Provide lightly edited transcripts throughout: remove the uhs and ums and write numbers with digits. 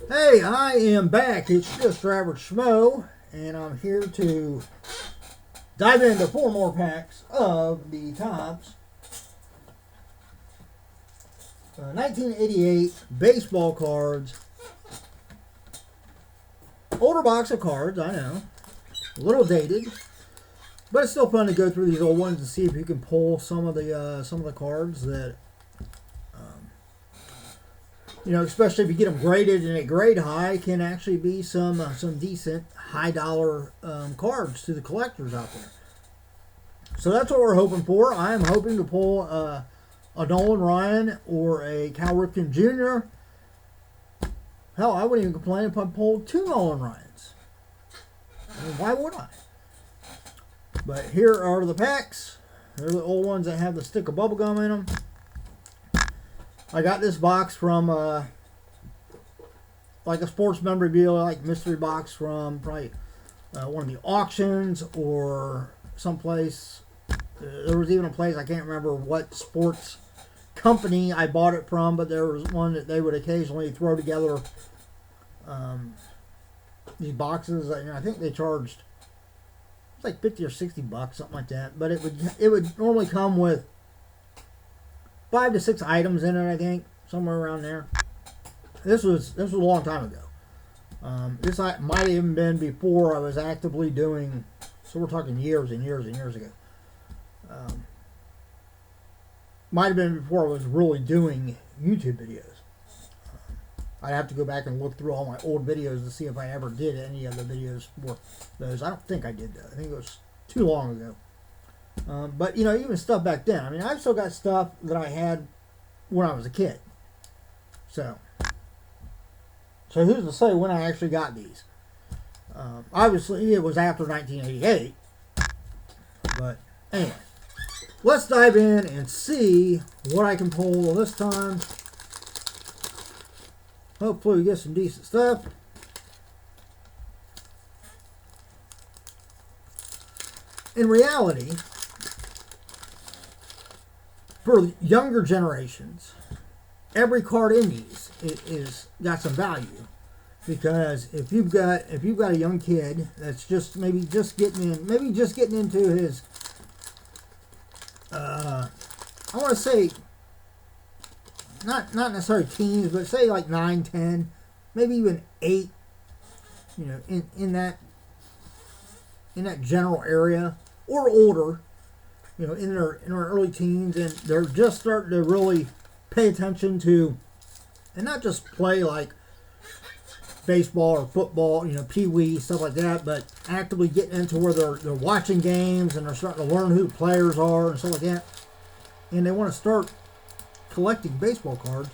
Hey, I am back. It's just Average Schmo, and I'm here to dive into 4 more packs of the Topps 1988 baseball cards. Older box of cards, I know. A little dated, but it's still fun to go through these old ones and see if you can pull some of the cards that especially if you get them graded and at grade high, can actually be some decent high dollar cards to the collectors out there. So that's what we're hoping for. I am hoping to pull a Nolan Ryan or a Cal Ripken Jr. Hell, I wouldn't even complain if I pulled 2 Nolan Ryans. I mean, why would I? But here are the packs. They're the old ones that have the stick of bubble gum in them. I got this box from like a sports memorabilia, like mystery box from probably one of the auctions or someplace. There was even a place, I can't remember what sports company I bought it from, but there was one that they would occasionally throw together these boxes. I think they charged like $50 or $60, something like that. But it would normally come with 5 to 6 items in it, I think, somewhere around there. This was a long time ago. This might have even been before I was actively doing. So we're talking years and years and years ago. Might have been before I was really doing YouTube videos. I'd have to go back and look through all my old videos to see if I ever did any of the videos for those. I don't think I did though. I think it was too long ago. But even stuff back then. I mean, I've still got stuff that I had when I was a kid. So who's to say when I actually got these? Obviously, it was after 1988. But anyway, let's dive in and see what I can pull this time. Hopefully, we get some decent stuff. In reality, for younger generations, every card in these is got some value, because if you've got a young kid that's maybe just getting into his I want to say not necessarily teens, but say like 9, 10, maybe even 8, in that general area, or older, in their early teens, and they're just starting to really pay attention to, and not just play like baseball or football, pee-wee, stuff like that, but actively getting into where they're watching games and they're starting to learn who the players are and stuff like that, and they want to start collecting baseball cards.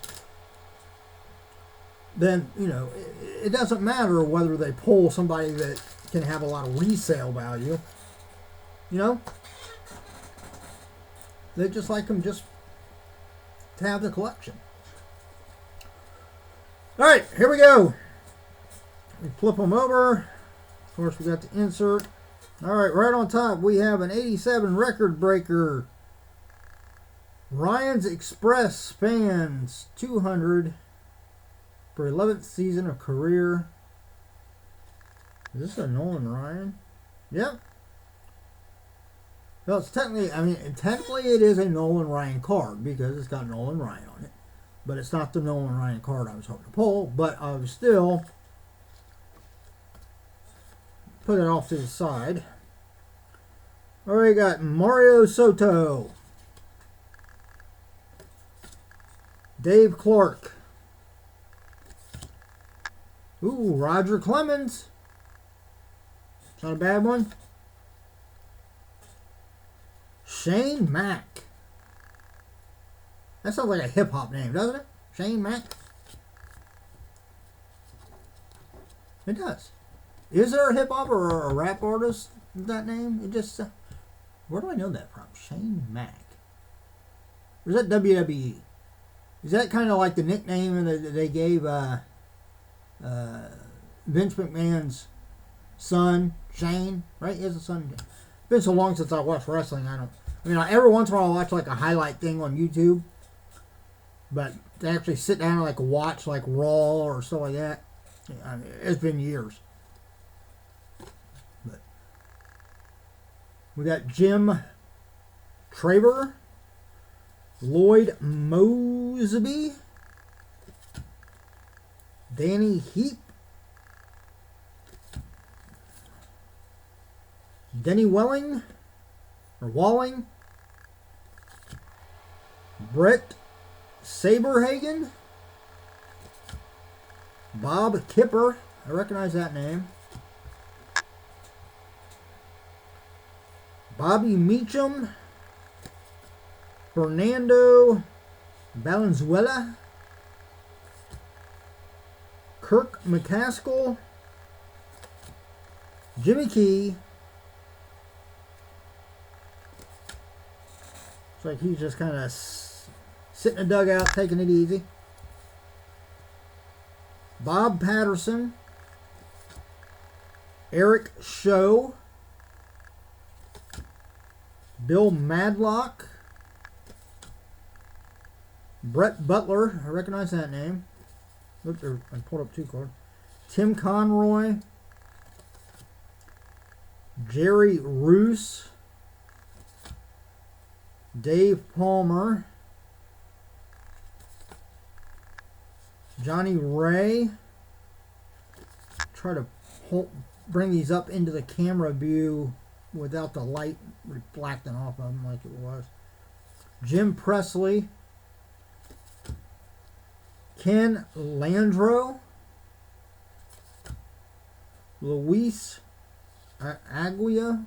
Then it doesn't matter whether they pull somebody that can have a lot of resale value. They just like them just to have the collection. All right, here we go. We flip them over. Of course, we got the insert. All right, right on top, we have an 87 record breaker. Ryan's Express Fans 200 for 11th season of career. Is this a Nolan Ryan? Yep. Well, it's technically it is a Nolan Ryan card because it's got Nolan Ryan on it. But it's not the Nolan Ryan card I was hoping to pull. But I was still put it off to the side. All right, got Mario Soto, Dave Clark, ooh, Roger Clemens. Not a bad one. Shane Mack. That sounds like a hip-hop name, doesn't it? Shane Mack? It does. Is there a hip-hop or a rap artist with that name? It just... where do I know that from? Shane Mack. Or is that WWE? Is that kind of like the nickname that they gave Vince McMahon's son, Shane? Right? He has a son. It's been so long since I watched wrestling, every once in a while I watch like a highlight thing on YouTube. But to actually sit down and like watch like Raw or stuff like that, I mean, it's been years. But we got Jim Traber, Lloyd Moseby, Danny Heap, Denny Walling, Brett Saberhagen, Bob Kipper, I recognize that name, Bobby Meacham, Fernando Valenzuela, Kirk McCaskill, Jimmy Key. It's like he's just kind of sitting in a dugout, taking it easy. Bob Patterson, Eric Show, Bill Madlock, Brett Butler, I recognize that name. Look, I pulled up 2 cards. Tim Conroy, Jerry Roos, Dave Palmer, Johnny Ray. Try to bring these up into the camera view without the light reflecting off of them like it was. Jim Presley, Ken Landro, Luis Aguia.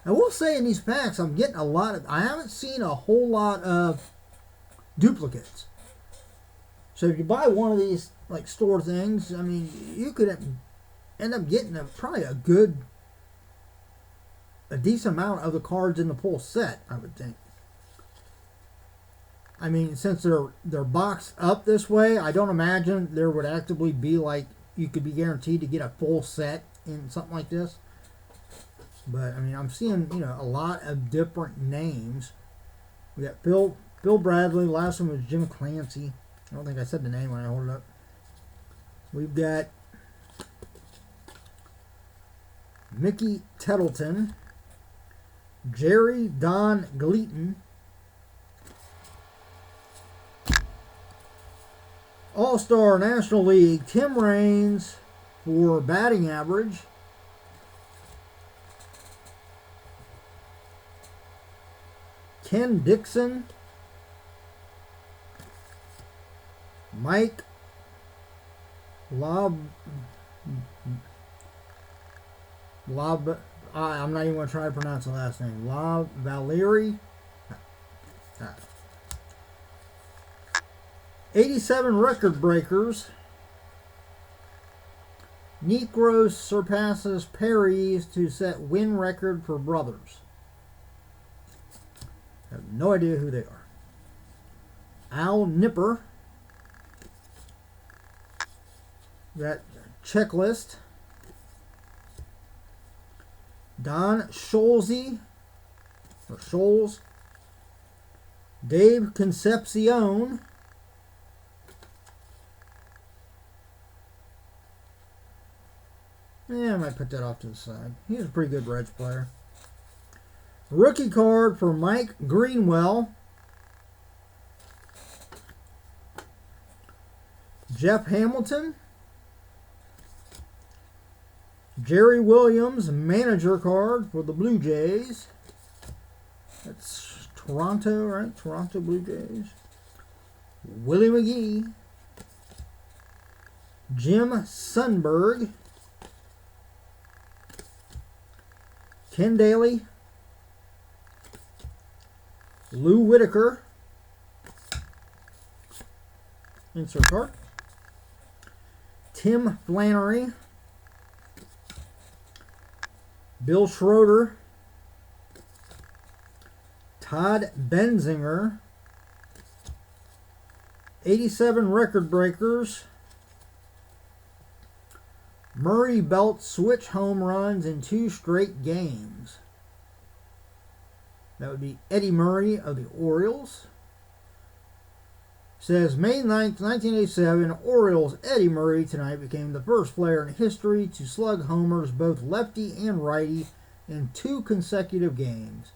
I will say in these packs, I'm getting a lot of, I haven't seen a whole lot of duplicates. So if you buy one of these like store things, I mean, you could end up getting probably a decent amount of the cards in the full set, I would think. I mean, since they're boxed up this way, I don't imagine there would actively be like you could be guaranteed to get a full set in something like this. But I mean, I'm seeing, you know, a lot of different names. We got Bill Bradley. Last one was Jim Clancy. I don't think I said the name when I hold it up. We've got Mickey Tettleton, Jerry Don Gleaton, All-Star National League, Tim Raines for batting average, Ken Dixon, Mike I'm not even going to try to pronounce the last name. Valeri. 87 record breakers. Necros surpasses Perry's to set win record for brothers. I have no idea who they are. Al Nipper. That checklist. Don Scholze, or Scholes. Dave Concepcion. Yeah, I might put that off to the side. He's a pretty good Reds player. Rookie card for Mike Greenwell. Jeff Hamilton. Jerry Williams, manager card for the Blue Jays. That's Toronto, right? Toronto Blue Jays. Willie McGee. Jim Sundberg. Ken Daly. Lou Whitaker. Insert card. Tim Flannery. Bill Schroeder. Todd Benzinger. 87 record breakers. Murray Belt switch home runs in 2 straight games. That would be Eddie Murray of the Orioles. Says May 9th, 1987, Orioles' Eddie Murray tonight became the first player in history to slug homers, both lefty and righty, in 2 consecutive games.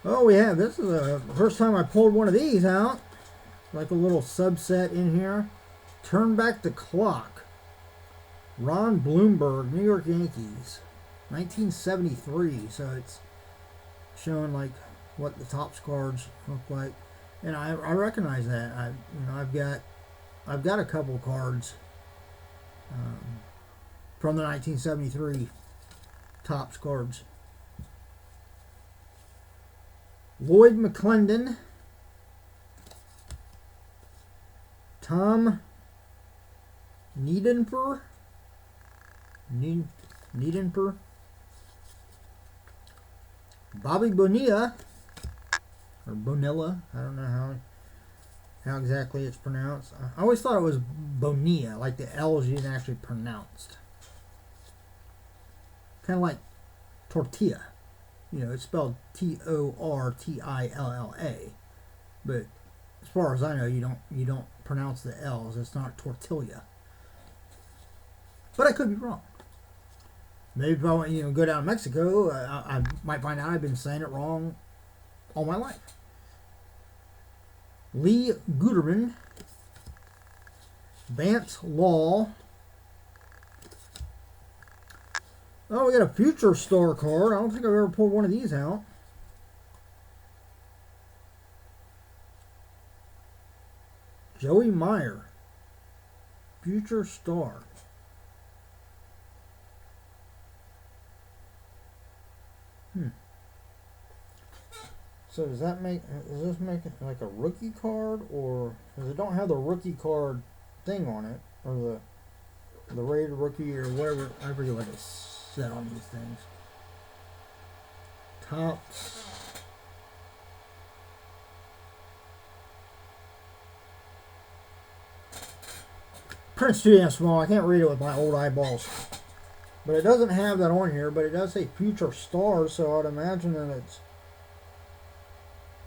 Oh, we have. This is the first time I pulled one of these out. Like a little subset in here. Turn back the clock. Ron Blomberg, New York Yankees. 1973. So it's showing like what the Topps cards look like. And I recognize that. I've got a couple cards from the 1973 Topps cards. Lloyd McClendon, Tom Niedenper, Bobby Bonilla, or Bonilla, I don't know how exactly it's pronounced. I always thought it was Bonilla, like the L's you didn't actually pronounced. Kind of like tortilla. You know, it's spelled Tortilla, but as far as I know, you don't pronounce the L's. It's not tortilla. But I could be wrong. Maybe if I go down to Mexico, I might find out I've been saying it wrong all my life. Lee Guterman, Vance Law. Oh, we got a Future Star card. I don't think I've ever pulled one of these out. Joey Meyer, Future Star. So does this make it like a rookie card, or because it don't have the rookie card thing on it, or the rated rookie or whatever? I forget what it's set on these things. Topps. Print's too damn small. I can't read it with my old eyeballs. But it doesn't have that on here, but it does say Future Stars, so I'd imagine that it's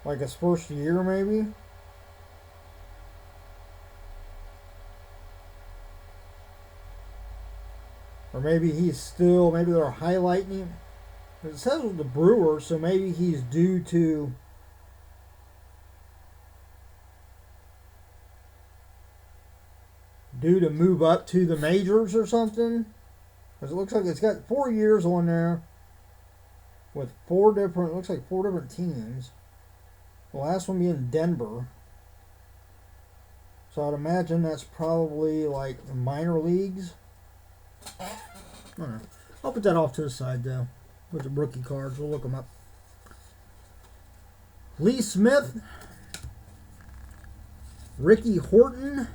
like his first year, maybe. Or maybe maybe they're highlighting him. It says with the Brewers, so maybe he's due to move up to the majors or something. Because it looks like it's got 4 years on there with four different teams. The last one being Denver. So I'd imagine that's probably like minor leagues. I don't know. I'll put that off to the side though. With the rookie cards, we'll look them up. Lee Smith, Ricky Horton,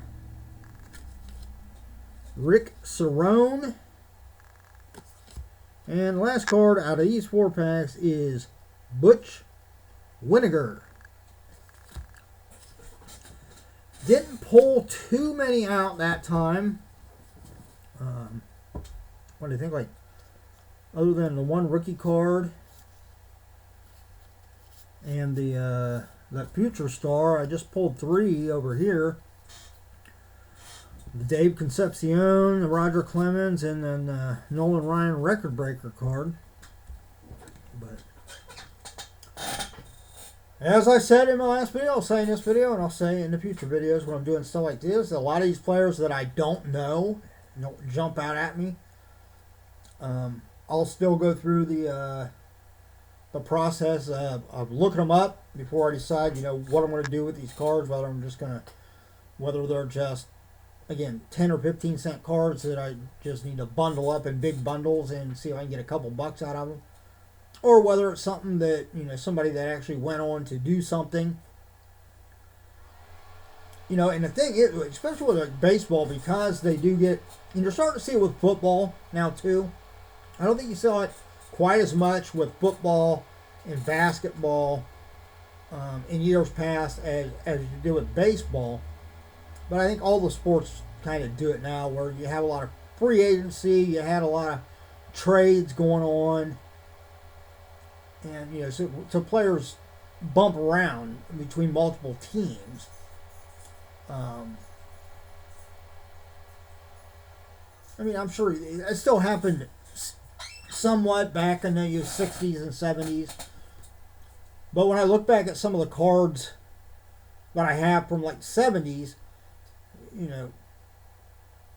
Rick Cerrone, and the last card out of these 4 packs is Butch Winnegar. Didn't pull too many out that time. What do you think? Like, other than the one rookie card and that Future Star, I just pulled 3 over here. The Dave Concepcion, the Roger Clemens, and then Nolan Ryan record breaker card. But as I said in my last video, I'll say in this video, and I'll say in the future videos when I'm doing stuff like this, a lot of these players that I don't know don't jump out at me. I'll still go through the process of looking them up before I decide, what I'm going to do with these cards. Whether they're just, again, 10 or 15 cent cards that I just need to bundle up in big bundles and see if I can get a couple bucks out of them, or whether it's something that somebody that actually went on to do something. And the thing is, especially with like baseball, because they do get, you're starting to see it with football now too. I don't think you saw it quite as much with football and basketball in years past as you do with baseball. But I think all the sports kind of do it now, where you have a lot of free agency, you had a lot of trades going on, and so players bump around between multiple teams. I mean, I'm sure it still happened somewhat back in the 60s and 70s. But when I look back at some of the cards that I have from like 70s,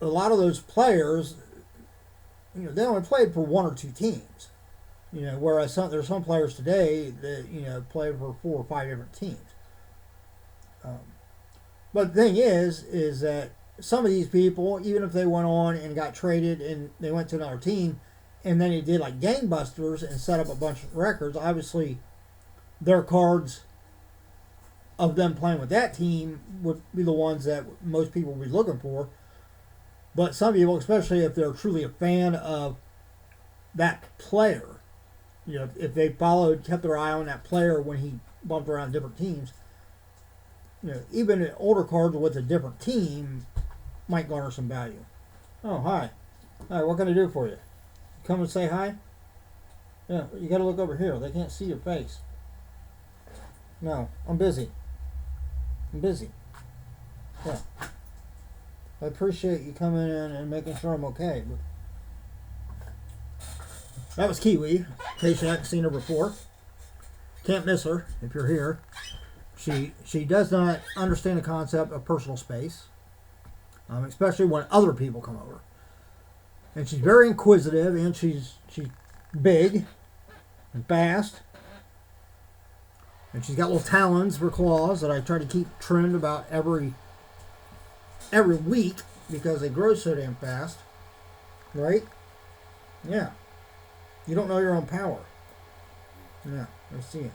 a lot of those players, they only played for one or two teams. Whereas there's some players today that, play for 4 or 5 different teams. But the thing is that some of these people, even if they went on and got traded and they went to another team, and then they did like gangbusters and set up a bunch of records, obviously their cards of them playing with that team would be the ones that most people would be looking for. But some people, especially if they're truly a fan of that player, if they kept their eye on that player when he bumped around different teams, even older cards with a different team might garner some value. Oh, hi. Hi, what can I do for you? Come and say hi? Yeah, you got to look over here. They can't see your face. No, I'm busy. I'm busy. Yeah. I appreciate you coming in and making sure I'm okay. But that was Kiwi, in case you haven't seen her before. Can't miss her if you're here. She does not understand the concept of personal space, especially when other people come over. And she's very inquisitive, and she's big and fast. And she's got little talons for claws that I try to keep trimmed about every week because they grow so damn fast. Right? Yeah. You don't know your own power. Yeah, I see it.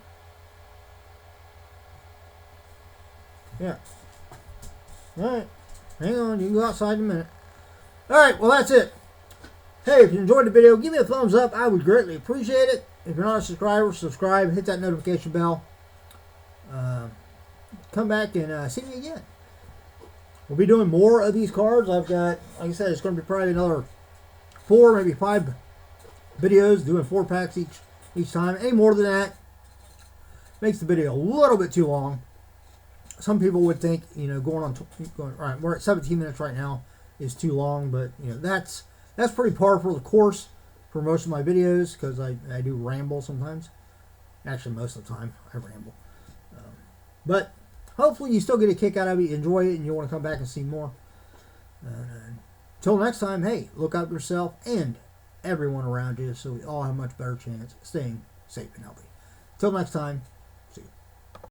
Yeah. Alright. Hang on, you can go outside in a minute. Alright, well that's it. Hey, if you enjoyed the video, give me a thumbs up. I would greatly appreciate it. If you're not a subscriber, subscribe. Hit that notification bell. Come back and see me again. We'll be doing more of these cards. I've got, like I said, it's going to be probably another 4, maybe 5 videos, doing 4 packs each time. Any more than that makes the video a little bit too long. Some people would think, going right, we're at 17 minutes right now is too long, but that's pretty par for the course for most of my videos because I do ramble sometimes. Actually, most of the time I ramble. But hopefully you still get a kick out of it, you enjoy it, and you want to come back and see more. Until next time, hey, look out for yourself and everyone around you so we all have a much better chance of staying safe and healthy. Until next time,